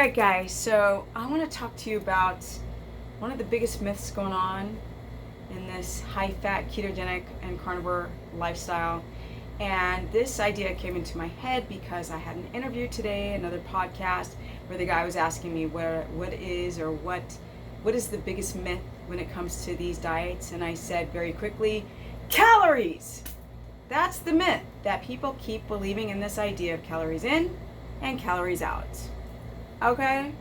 Alright guys, so I want to talk to you about one of the biggest myths going on in this high-fat, ketogenic, and carnivore lifestyle. And this idea came into my head because I had an interview today, another podcast, where the guy was asking me what is the biggest myth when it comes to these diets. And I said very quickly, calories! That's the myth, that people keep believing in this idea of calories in and calories out. Okay?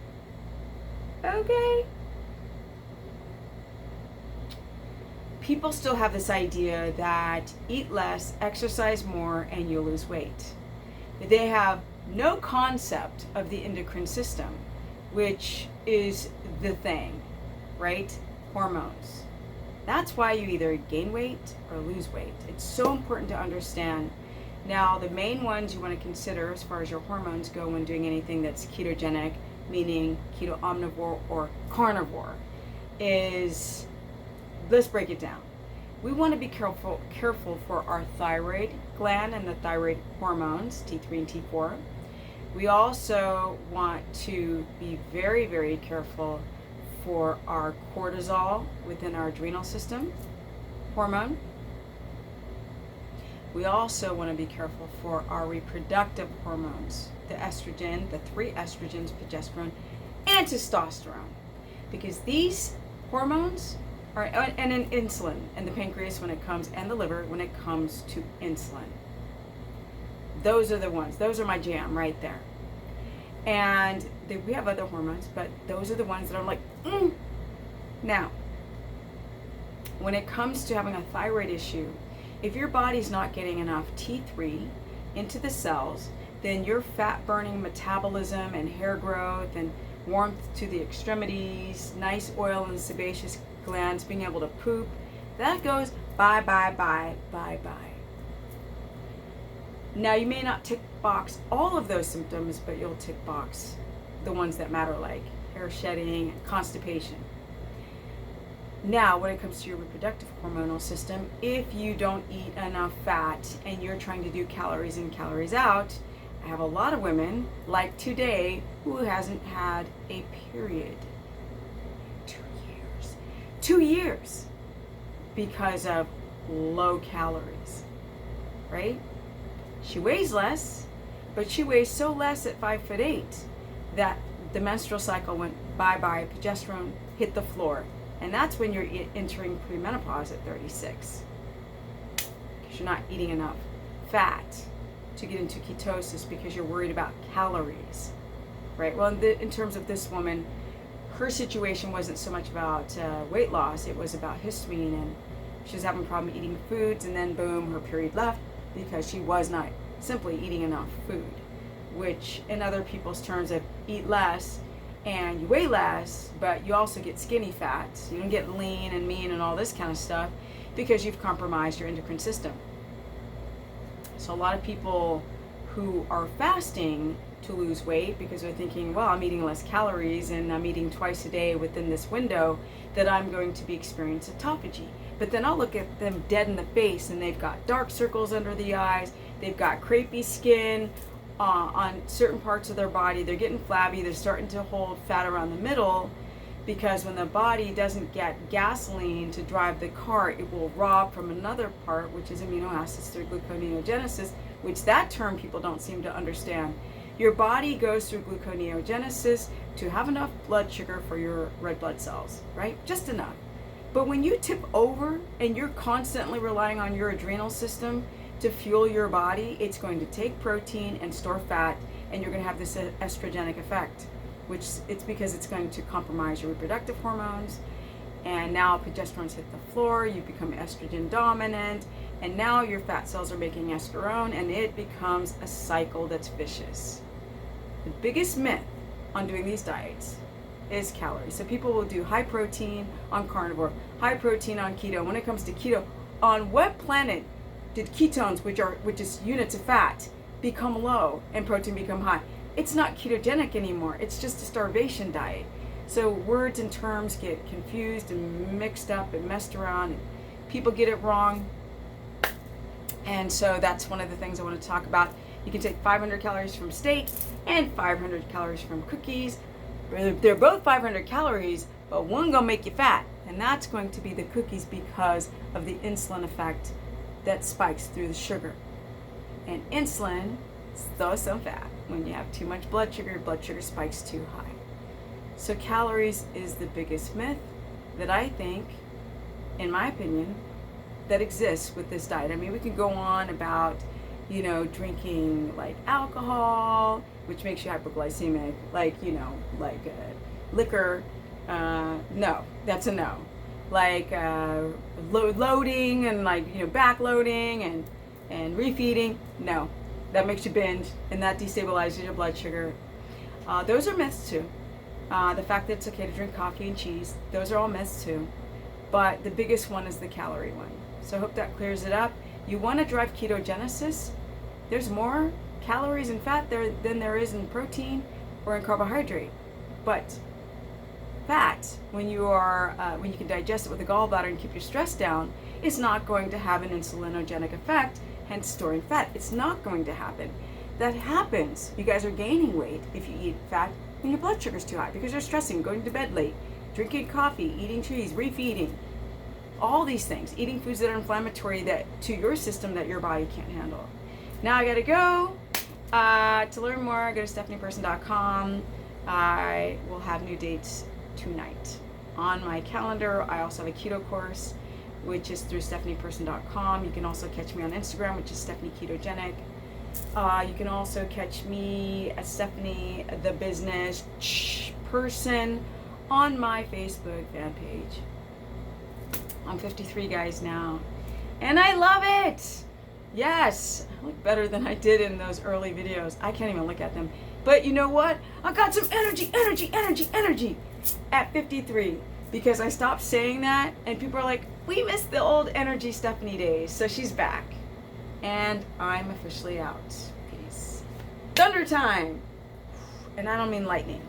People still have this idea that eat less, exercise more, and you'll lose weight. They have no concept of the endocrine system, which is the thing, right? Hormones. That's why you either gain weight or lose weight. It's so important to understand. Now, the main ones you want to consider as far as your hormones go when doing anything that's ketogenic, meaning keto omnivore or carnivore, is, let's break it down. We want to be careful for our thyroid gland and the thyroid hormones, T3 and T4. We also want to be very, very careful for our cortisol within our adrenal system hormone. We also want to be careful for our reproductive hormones, the estrogen, the three estrogens, progesterone, and testosterone. Because these hormones are, and an insulin, and the pancreas when it comes, and the liver when it comes to insulin. Those are the ones, those are my jam right there. And we have other hormones, but those are the ones that I'm like, Now, when it comes to having a thyroid issue, if your body's not getting enough T3 into the cells, then your fat burning metabolism and hair growth and warmth to the extremities, nice oil and sebaceous glands, being able to poop, that goes bye. Now, you may not tick box all of those symptoms, but you'll tick box the ones that matter, like hair shedding, constipation. Now, when it comes to your reproductive hormonal system, if you don't eat enough fat and you're trying to do calories in, calories out, I have a lot of women, like today, who hasn't had a period. 2 years because of low calories, right? She weighs less, but she weighs so less at 5'8" that the menstrual cycle went bye-bye, progesterone hit the floor. And that's when you're entering premenopause at 36. Because you're not eating enough fat to get into ketosis because you're worried about calories, right? Well, in terms of this woman, her situation wasn't so much about weight loss, it was about histamine, and she was having a problem eating foods, and then boom, her period left because she was not simply eating enough food, which in other people's terms of eat less and you weigh less, but you also get skinny fat. You don't get lean and mean and all this kind of stuff because you've compromised your endocrine system. So a lot of people who are fasting to lose weight because they're thinking, well, I'm eating less calories and I'm eating twice a day within this window, that I'm going to be experiencing autophagy. But then I'll look at them dead in the face and they've got dark circles under the eyes, they've got crepey skin on certain parts of their body, they're getting flabby, they're starting to hold fat around the middle, because when the body doesn't get gasoline to drive the car, it will rob from another part, which is amino acids through gluconeogenesis, which that term people don't seem to understand. Your body goes through gluconeogenesis to have enough blood sugar for your red blood cells, right? Just enough. But when you tip over and you're constantly relying on your adrenal system to fuel your body, it's going to take protein and store fat, and you're going to have this estrogenic effect, which it's because it's going to compromise your reproductive hormones, and now progesterone's hit the floor, you become estrogen dominant, and now your fat cells are making estrone, and it becomes a cycle that's vicious. The biggest myth on doing these diets is calories. So people will do high protein on carnivore, high protein on keto. When it comes to keto, on what planet did ketones, which is units of fat, become low and protein become high? It's not ketogenic anymore. It's just a starvation diet. So words and terms get confused and mixed up and messed around, and people get it wrong. And so that's one of the things I want to talk about. You can take 500 calories from steak and 500 calories from cookies. They're both 500 calories, but one gonna make you fat, and that's going to be the cookies because of the insulin effect that spikes through the sugar. And insulin stores some fat. When you have too much blood sugar spikes too high. So calories is the biggest myth that I think, in my opinion, that exists with this diet. I mean, we can go on about, drinking like alcohol, which makes you hypoglycemic, like liquor. No, that's a no. Like loading and backloading and refeeding. No, that makes you binge and that destabilizes your blood sugar. Those are myths too. The fact that it's okay to drink coffee and cheese, those are all myths too. But the biggest one is the calorie one. So I hope that clears it up. You want to drive ketogenesis, there's more calories and fat there than there is in protein or in carbohydrate. But fat, when you can digest it with the gallbladder and keep your stress down, is not going to have an insulinogenic effect, hence storing fat. It's not going to happen. That happens. You guys are gaining weight if you eat fat when your blood sugar's too high because you're stressing, going to bed late, drinking coffee, eating cheese, refeeding, all these things, eating foods that are inflammatory to your system that your body can't handle. Now I gotta go. To learn more, go to stephanieperson.com. I will have new dates tonight on my calendar. I also have a keto course, which is through stephanieperson.com. You can also catch me on Instagram, which is Stephanie Ketogenic. You can also catch me at Stephanie the Business Person on my Facebook fan page. I'm 53, guys, now, and I love it. Yes, I look better than I did in those early videos. I can't even look at them. But you know what? I got some energy at 53 because I stopped saying that, and people are like, we miss the old energy Stephanie days. So she's back, and I'm officially out. Peace. Thunder time, and I don't mean lightning.